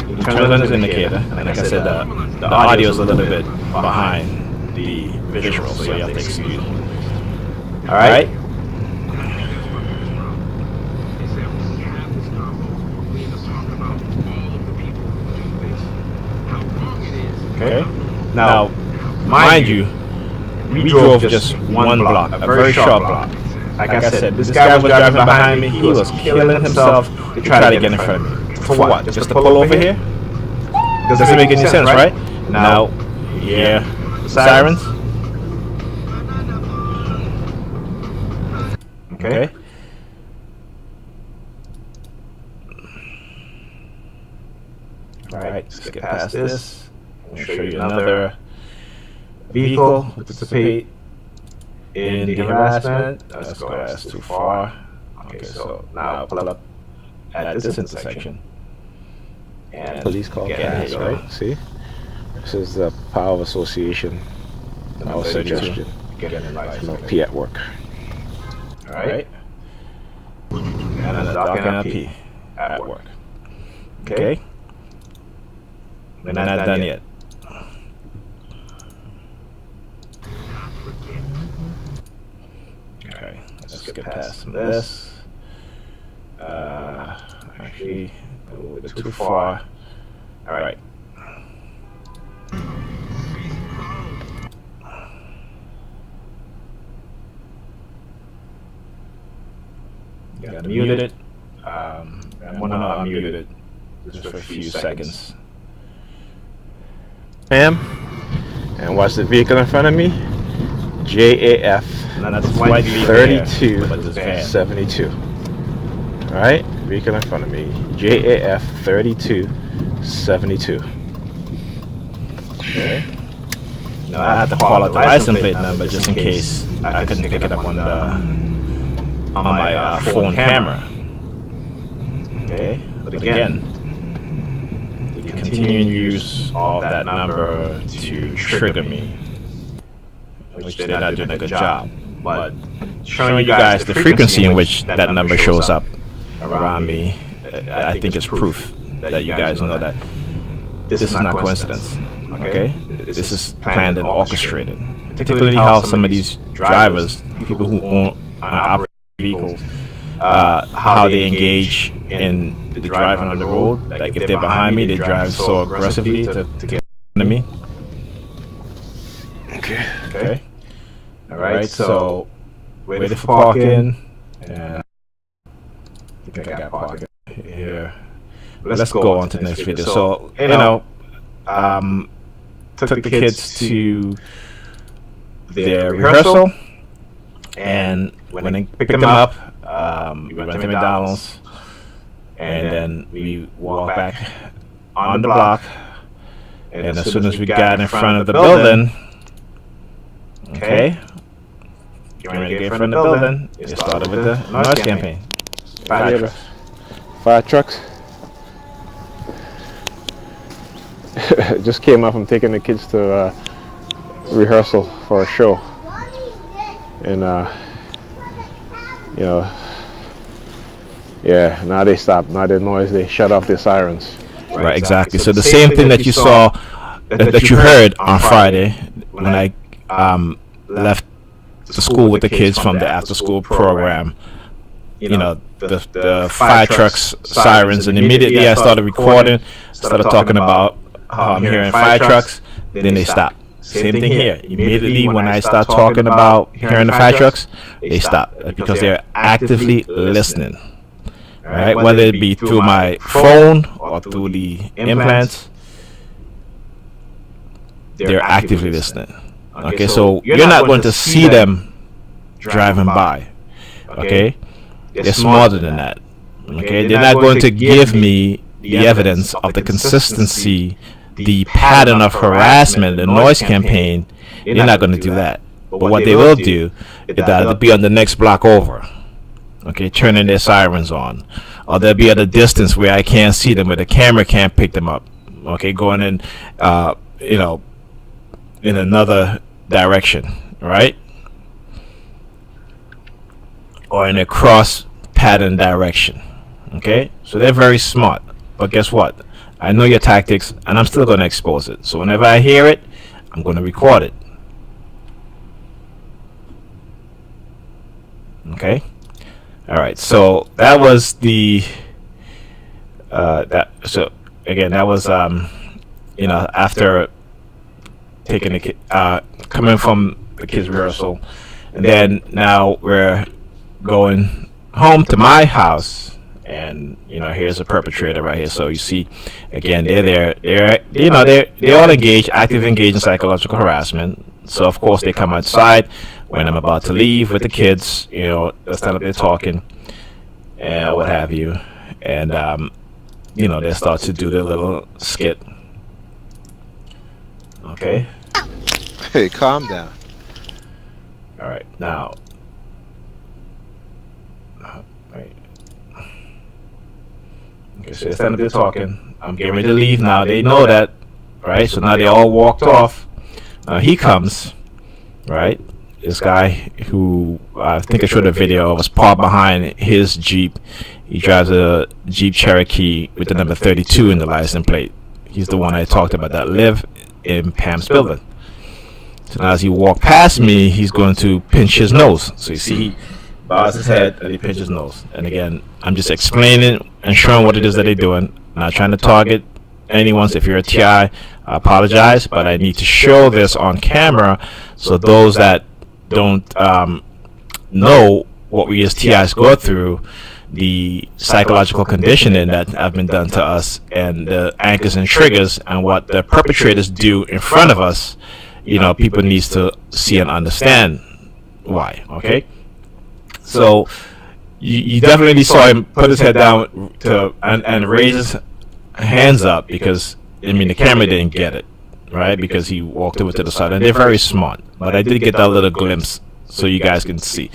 He turns on his indicator, and like I said, the audio is a little bit behind the visual, so you have to excuse me. All right. Okay. Now, mind you, we drove just one block, a very short block. Like I said, this guy was driving behind me. He was killing himself to try to get in front of me. For what? Just to pull over here? Doesn't make any sense, right? Now, yeah, sirens. Okay. Alright, let's get past this. I'll show you another vehicle participate in the harassment. Let's go, that's too far. Okay, so now pull up at this intersection. And Police call pass, right? See? This is the power of association. Our suggestion. No P at work. Alright. And then the dock and P at work. Okay? We're not done yet. Okay, let's get past this. Actually, a little bit too far. Alright. Got muted it. I'm gonna unmute it just for a few seconds. Ma'am, and watch the vehicle in front of me. JAF 3272. Alright, vehicle in front of me. JAF 3272. Okay. Now I have to call out the license plate number just in case I couldn't pick it up on my phone camera. Okay, but again, the continuing use of that number to trigger me, which they're not doing a good job, but showing you guys the frequency in which that number shows up around me, I think is proof that you guys know that this is not coincidence. Okay, this is planned and orchestrated. Particularly how some of these drivers, people who own and operate vehicles, how they engage in the driving on the road. Like if they're behind me, they drive so aggressively to get to me. Okay. All right. So waiting for parking, and I think I got parking here. Let's go on to the next video. So took the kids to their rehearsal, and when I picked them up, we went to McDonald's, and then we walked back on the block. And as soon as we got in front of the building, okay, getting ready to get in front of the building, it started with the noise campaign. Fire trucks. Just came up from taking the kids to rehearsal for a show, and yeah, now they stopped. Now the noise, they shut off their sirens. Right, exactly. So the same thing that you saw, that you heard on Friday when I left the school with the kids from the after-school program. The fire trucks, sirens, and immediately I started recording, started talking about how I'm hearing fire trucks, then they stop. Same thing here. Immediately when I start talking about hearing the fire trucks, they stop because they're actively listening. Right? Whether it be through my phone or through the implants, they're actively listening. Okay, so you're not going to see them driving by. Okay, they're smarter than that. Okay, they're not going to give me the evidence of the consistency, the pattern of harassment, the noise campaign. They're not going to do that. But what they will do is that they'll be on the next block over. Okay, turning their sirens on, or they'll be at a distance where I can't see them, where the camera can't pick them up. Okay, going in, in another direction, right? Or in a cross pattern direction. Okay, so they're very smart. But guess what? I know your tactics, and I'm still going to expose it. So whenever I hear it, I'm going to record it. Okay. All right. So that was the So again, that was after taking the coming from the kids' rehearsal, and then now we're going home to my house, and here's a perpetrator right here. So you see, again, they're all actively engaged in psychological harassment. So of course they come outside when I'm about to leave with the kids. They stand up there talking and what have you, and they start to do their little skit. Okay. Hey, calm down. All right, now. Right. Okay, so they stand up there talking. I'm getting ready to leave now. They know that, right? So now they all walked off. He comes, right? This guy who I think I showed a video was parked behind his Jeep. He drives a Jeep Cherokee with the number 32 in the license plate. He's the one I talked about that live in Pam's building. So now as he walked past me, he's going to pinch his nose. So you see, he bows his head and he pinches his nose. And again, I'm just explaining and showing what it is that they're doing. I'm not trying to target anyone. So if you're a TI, I apologize, but I need to show this on camera so those that don't know what we as TIs go through, the psychological conditioning that have been done to us, and the anchors and triggers, and what the perpetrators do in front of us. People needs to see and understand why. Okay, so you definitely saw him put his head down and raise his hands up, because the camera didn't get it, right? Because he walked over to the side, and they're very smart. But I did get that little glimpse so you guys can see.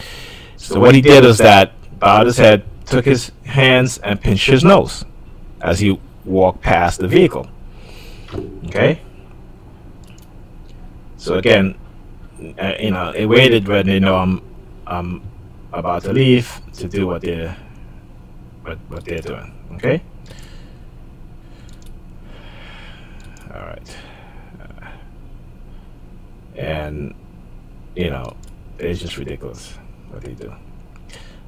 So what he did is that bowed his head, took his hands and pinched his nose as he walked past the vehicle. Okay. So again, it waited when they know I'm about to leave to do what they're doing. Okay. And you know, it's just ridiculous what they do.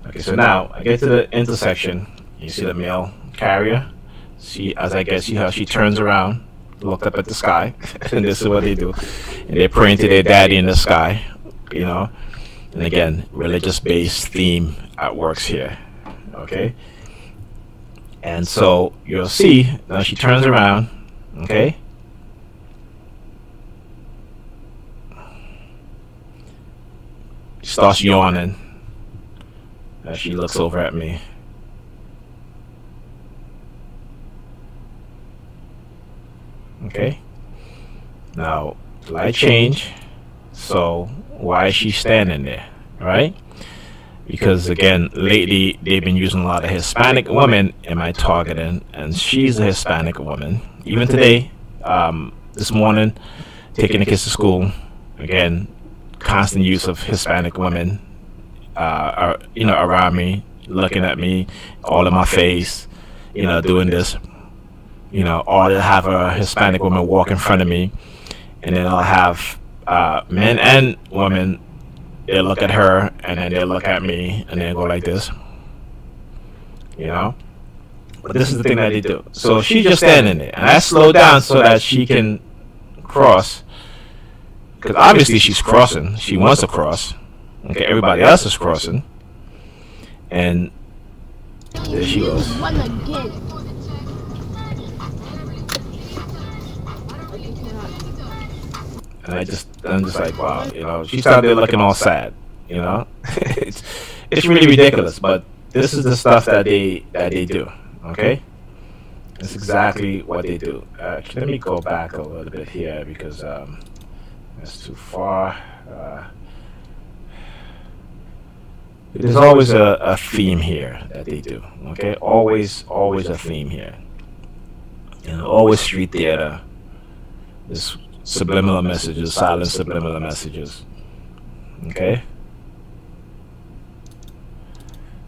Okay, so now I get to the intersection. You see the male carrier. See, as I guess, see how she turns around, looked up at the sky, and this is what they do. And they're praying to their daddy in the sky, you know. And again, religious-based theme at works here. Okay. And so you'll see now she turns around. Okay. She starts yawning as she looks over at me. Okay. Now, light change. So why is she standing there? Right? Because again, lately they've been using a lot of Hispanic women in my targeting, and she's a Hispanic woman. Even today, this morning, taking the kids to school, again, constant use of Hispanic women, around me, looking at me, all in my face, doing this. Or they'll have a Hispanic woman walk in front of me, and then I'll have men and women. They'll look at her, and then they'll look at me, and then go like this. But this is the thing that they do. So she's just standing there, and I slow down so that she can cross. Because obviously she's crossing. She wants to cross. Okay, everybody else is crossing. And there she goes. And I'm just like, wow, she's out there looking all sad, it's really ridiculous, but this is the stuff that they do, okay? That's exactly what they do. Actually, let me go back a little bit here because that's too far. There's always a theme here that they do, okay? Always a theme here. Always street theater. This subliminal messages, silent subliminal messages. Okay.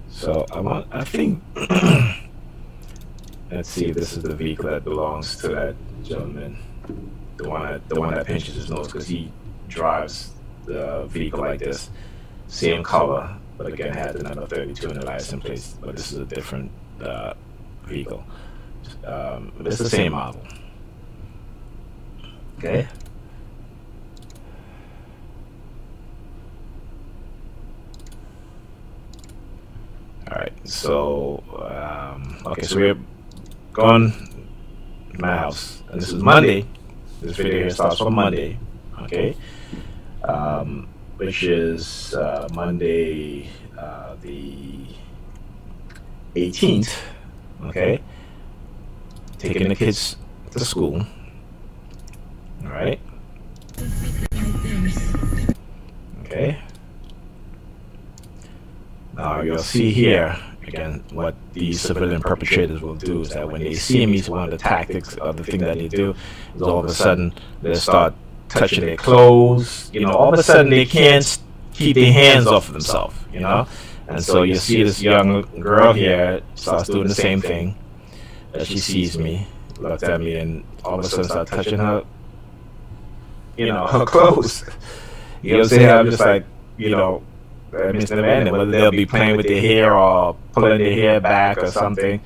So I think let's see if this is the vehicle that belongs to that gentleman. The one that pinches his nose, because he drives the vehicle like this. Same color, but again had the number 32 in the license plate. But this is a different vehicle. It's the same model. Okay. All right. So, so we're going to my house, and this is Monday. This video here starts from Monday. Okay. Which is Monday, the 18th. Okay. Taking the kids to school. All right. Okay. Now you'll see here again what these civilian perpetrators will do is that when they see me, one of the tactics of the thing that they do is all of a sudden they start touching their clothes. All of a sudden they can't keep their hands off of themselves. And so you see this young girl here starts doing the same thing. She sees me, looks at me, and all of a sudden starts touching her. Her clothes. You know what I'm saying? I'm just like, Mr. Man, whether they'll be playing with their hair or pulling their hair back or something.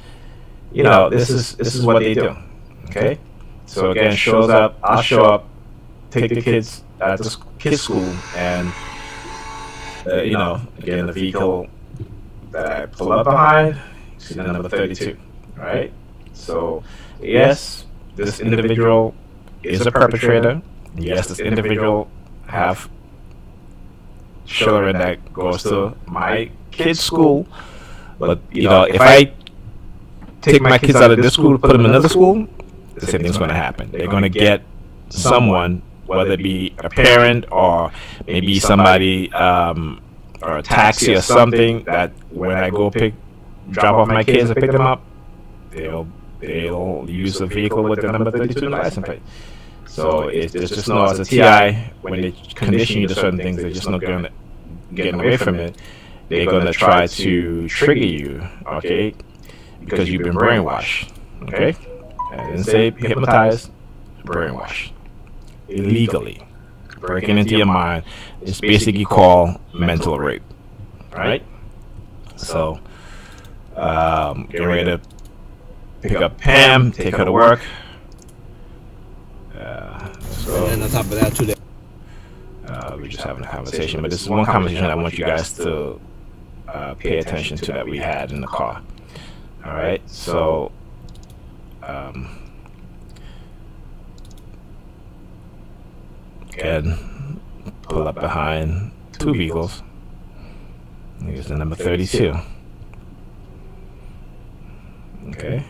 This is what they do. Okay? So again, I'll show up, take the kids at the kids' school, and again, the vehicle that I pull up behind, see the number 32, right? So yes, this individual is a perpetrator. Yes, this individual have children that goes to my kids' school, but if I take my kids out of this school, put them in another school, the same thing's going to happen. They're going to get someone, whether it be a parent or maybe somebody or a taxi or something, that when I go drop off my kids and pick them up, they'll use a vehicle with the number 32 license plate. So it's just no, as a TI, when they condition you to certain things, they're just not going to get away from it. They're going to try to trigger you, okay, because you've been brainwashed, okay? I didn't say hypnotized, brainwashed, illegally, breaking into your mind. It's basically called mental rape, right? So, get ready to pick up Pam, take her to work. And on top of that, too, We're just having a conversation, but this is one conversation I want you guys to pay attention to that we had in the car. All right, so again, pull up behind two vehicles. Here's the number 32. Okay.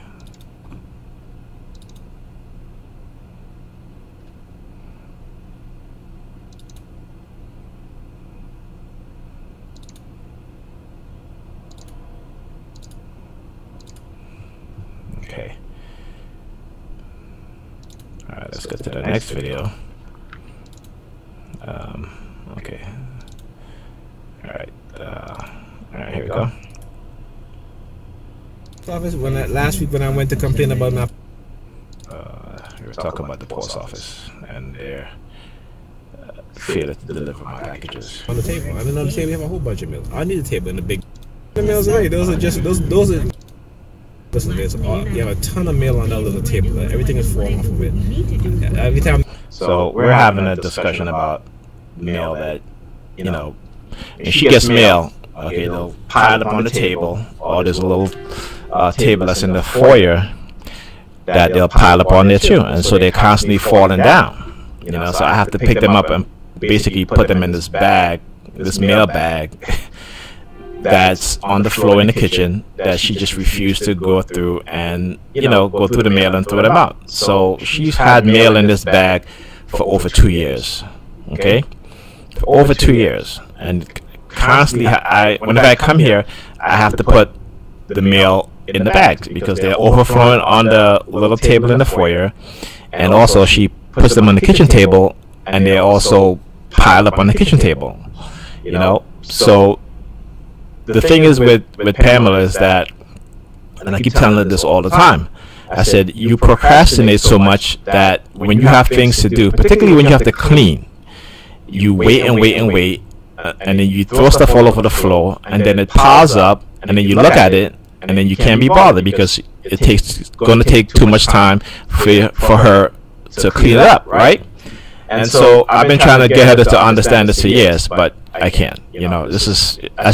Okay. All right, let's get to the next video. Okay. All right, here we go. office when last week when I went to complain about my We were talking about the post office and their failure to deliver my packages. on the table. I mean, on the table you have a whole bunch of meals. I need a table in the big. The meals away. Those are just those are. Listen, there's you have a ton of mail on that little table. Everything is falling off of it. Every time. So we're having a discussion about mail that, you know, and she gets mail. Okay, they'll pile up on the table, or there's a little table that's in the foyer that they'll pile up on there too, and so they're constantly falling down. You know, so I have to pick them up and basically put them in this bag, this mail bag that's on the floor in the kitchen that she just refused to go through and, you know, go through the mail and throw them out. So she's had mail in this bag for over 2 years. Okay, for over 2 years, and constantly whenever I come here, I have to put the mail in the bags because they're overflowing on the little table in the foyer, and also she puts them on the kitchen table, and they also pile up on the kitchen table. You know, so the thing is with Pamela is that, and I keep telling her this all the time, I said, you procrastinate so much that when you have things to do, particularly when you have to clean, you wait and wait and wait, and then you throw stuff all over the floor, and then it piles up, and then you look at it, and then you can't be bothered because it's going to take too much time for her to clean it up, right? And so I've been trying to get her to understand this for years, but I can't. You know, that's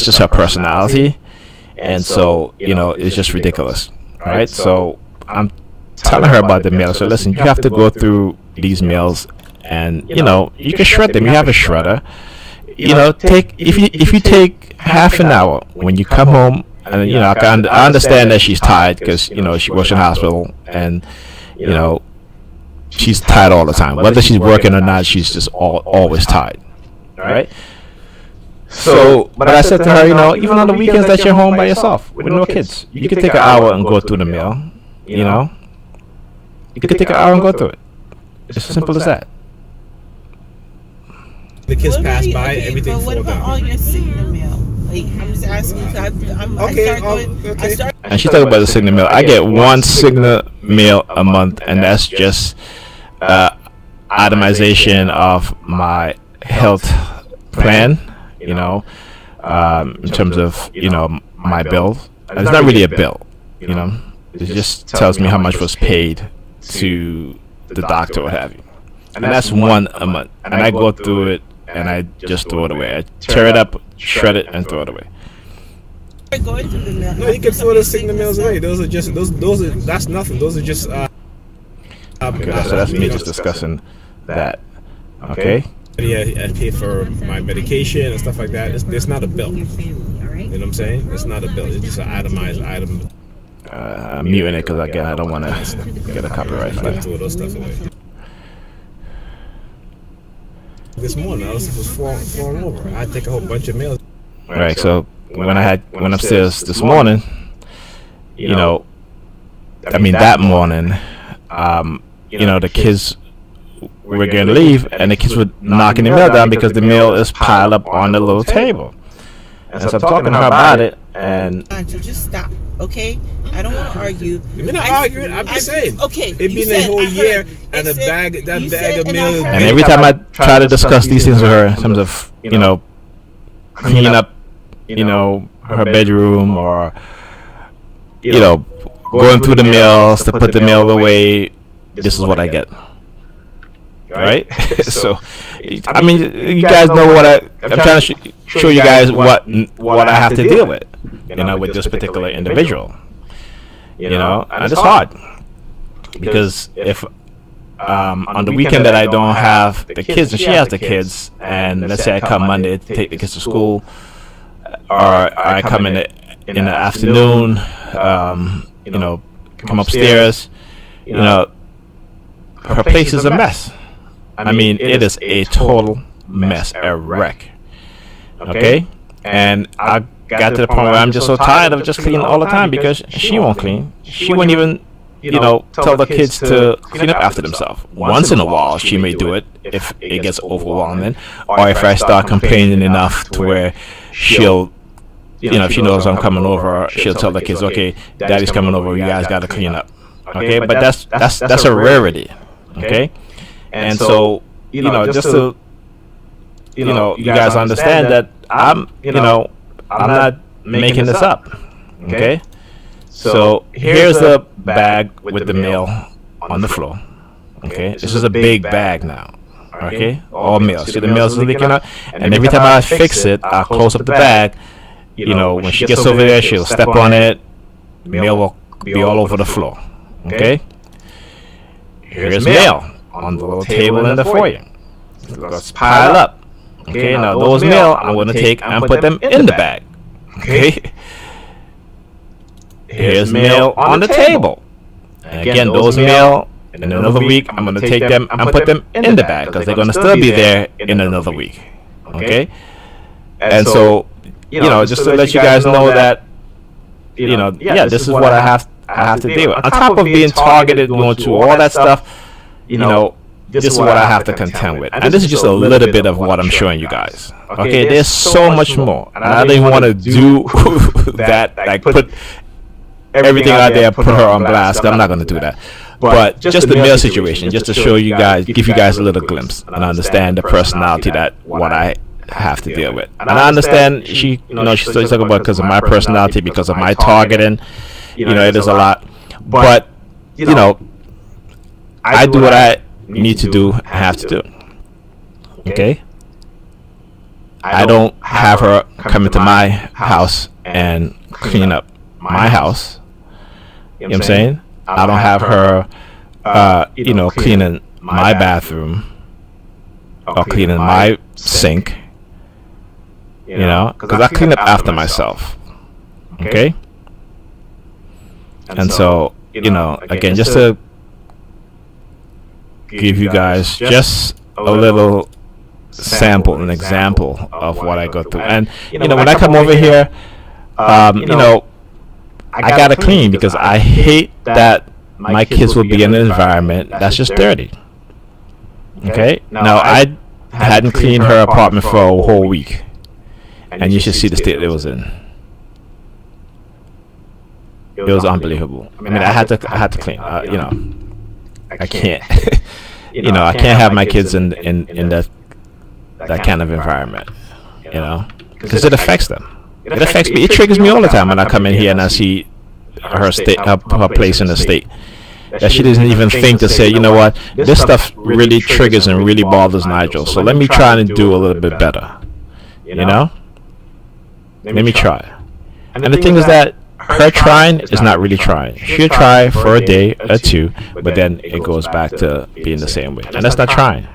just her personality, and so, you know, it's just ridiculous, right? So I'm telling her about the mail. So listen, you have to go through these mails, and, you know, you can shred them. You have a shredder. You know, if you take half an hour when you come home, and, you know, I understand that she's tired because, you know, she works in the hospital, and, you know, she's tired all the time. Whether she's working or not, she's just always tired, right? So, but I said to her, you know, even on the weekends that you're home by yourself with no kids, you can take an hour and go through the mail. You know, you can take an hour and go through it. It's as simple as that. The kids pass by, everything falls down. What about all your signal mail? Like, I'm just asking. And she's talking about the signal mail. I get one signal mail a month, and that's just itemization of my health plan. You know, in terms of, you know, my bill. And it's not really a bill. You know, it just tells me how much was paid to the doctor, what have you. And that's one a month. And I go through it, and I just throw it away. I tear it up, shred it, and throw it away. No, you can throw the signal mails away. Those are just that's nothing. Those are just okay, so that's me just discussing that. Okay. Yeah, I pay for my medication and stuff like that. It's not a bill. You know what I'm saying? It's not a bill. It's just an itemized item. I'm muting it because, again, I don't want to get a copyright for that. Throw those stuff away. This morning I was falling over. I take a whole bunch of mail. Right. So when I went upstairs this morning, you know, I mean that morning, you know, the kids were going to leave, and the kids were knocking the mail down because the mail is piled up on the little table. And so I'm talking to her about it, and Just stop. Okay, I don't want to argue. We're not arguing. I'm just saying. Okay, It been a whole year, and a bag of meal. And every time I try to discuss these things with her in terms of, you know, cleaning up, you know, her bedroom, or, you know, going through the mails to put the mail away, this is what I get. Right? So, I mean, you guys know what I'm trying to show you guys what I have to deal with, you know, with this particular individual. You know, and it's hard because if on the weekend that I don't have the kids and she has the kids, and let's say I come Monday to take the kids to school, or I come in the afternoon, you know, come upstairs, you know, her place is a mess. I mean, it is a total mess, a wreck. Okay? And I got to the point where I'm just so tired of just cleaning all the time because she won't clean. She won't even, you know, tell the kids to clean up after themselves. Once in a while, she may do it if it gets overwhelming, or if I start complaining enough to where she'll, you know, if she knows I'm coming over, she'll tell the kids, okay, daddy's coming over, you guys got to clean up. Okay? But that's a rarity. Okay? And so, you know, just to, you know, you guys understand that I'm, you know, I'm not making this up. Okay? So here's the bag with the mail on the floor. Okay? This is a big bag now. Okay? All mail. See the mail's leaking out? And every time I fix it, I'll close up the bag. You know, when she gets over there, she'll step on it. The mail will be all over the floor. Okay? Here's mail on the little table in the foyer. Let's pile up. Okay, now those mail I'm going to take and put them in the bag. Okay? Here's mail on the table. And again, those mail, in another week, I'm going to take them and put them in the bag because they're going to still be there in another week. Okay? And so, you know, just to let you guys know that, you know, yeah, this is what I have to deal with. On top of being targeted, going through all that stuff, you know, this is what I have to contend with. And this is just a little bit of what I'm showing you guys. Okay, there's so much more. And I didn't want to do that, like put everything out there, put her on blast. I'm not going to do that. But just the mail situation, just to show you guys, give you guys a little glimpse and understand the personality that what I have to deal with. And I understand she, you know, she's talking about because of my personality, because of my targeting. You know, it is a lot. But, you know, I do what I need to do, have to do. Okay? I don't have her come into my house and clean up my house. You know what I'm saying? I don't have her, you know, cleaning my bathroom or cleaning my sink. You know? Because I clean up after myself. Okay? And so, you know, again, just to give you guys just a little sample, an example of what I go through. And, you know, when I come over here, you know, I gotta clean because I hate that my kids will be in an environment that's just dirty. Okay? Now, I hadn't cleaned her apartment for a whole week. And you should see the state it was in. It was unbelievable. I mean, I had to clean. You know, I can't. You know, I can't have my kids in that kind of environment. You know, because it affects them. It affects me. It triggers me all the time when I come in here and I see her state, her place in the state. That she doesn't even think to say, you know what, this stuff really triggers and really bothers Nigel. So let me try and do a little bit better. You know, let me try. And the thing is that her trying is not really trying. She'll try for a day or two, but then it goes back to being the same way. And that's not trying.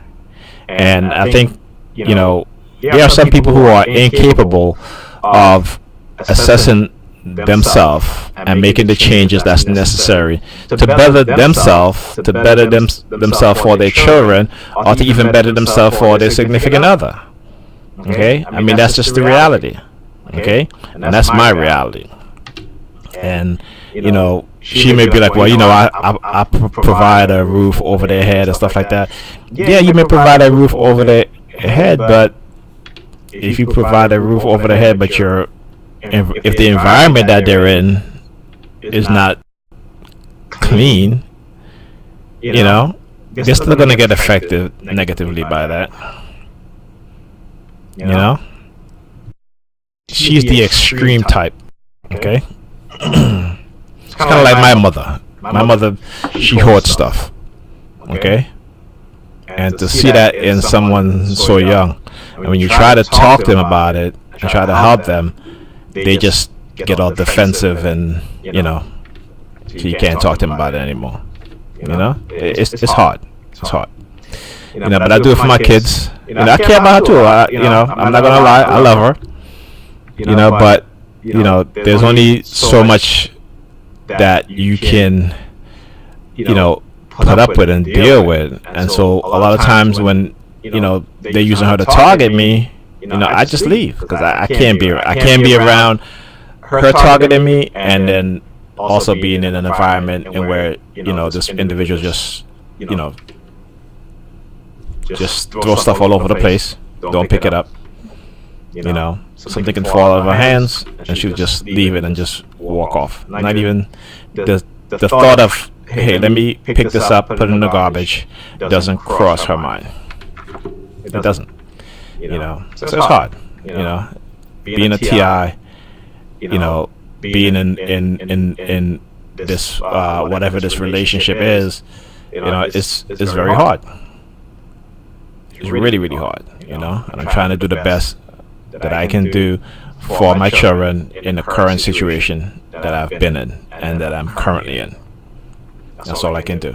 And I think, you know, there are some people who are incapable of assessing themselves and making the changes that's necessary to better themselves, to better themselves for their children, or to even better themselves for their significant other. Okay? I mean, that's just the reality. Okay? And that's my reality. And, you know, she may be like, well, you know, I provide a roof over their head and stuff like that. Yeah, you may provide a roof over their head, but if you provide a roof over their head, but if the environment that they're in is not clean, you know, they're still gonna get affected negatively by that. You know, she's the extreme type. Okay, it's kind of like my mother. My mother, she hoards stuff. Okay, and to see that in someone so young, and when you try to talk to them about it and try to help them, they just get all defensive, and you know, so you can't talk to them about it anymore. You know, it's hard. It's hard. You know, but I do it for my kids. You know, I care about her too. You know, I'm not gonna lie, I love her. You know, but you know, there's only so much that you can, you know, put up with and deal with. And so a lot of times when, you know, they're using her to target me, you know, I just leave because I can't be around her targeting me, and then also being in an environment in where, you know, this individual just, you know, just throw stuff all over the place, don't pick it up. You know, something can fall out of her hands and she'll just leave it and just walk off. Not even the thought of, hey, let me pick this up, put it in the garbage, doesn't cross her mind. It doesn't. You know, so it's hard. You know, being a TI, you know, being in this whatever this relationship is, you know, it's very hard. It's really, really hard. You know, and I'm trying to do the best that I can do for my children in the current situation that I've been in and that I'm currently in. That's all I can do.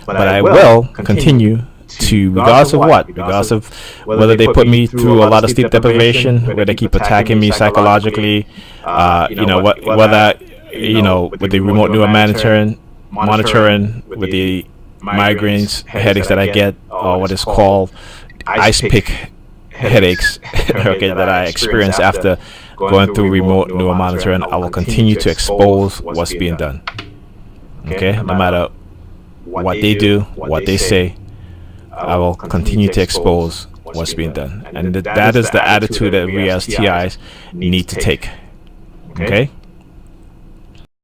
But I will continue to, regardless of what, regardless of whether they put me through a lot of sleep deprivation, where they keep attacking me psychologically, you know, whether, you know, with the remote neuromonitoring, with the migraines, headaches that I get, or what is called ice pick headaches, okay, that I experience after going through remote neuromonitoring, I will continue to expose what's being done. Okay, no matter what they do, what they say, I will continue to expose what's being done. And that is the attitude that we as TIs need to take. Okay?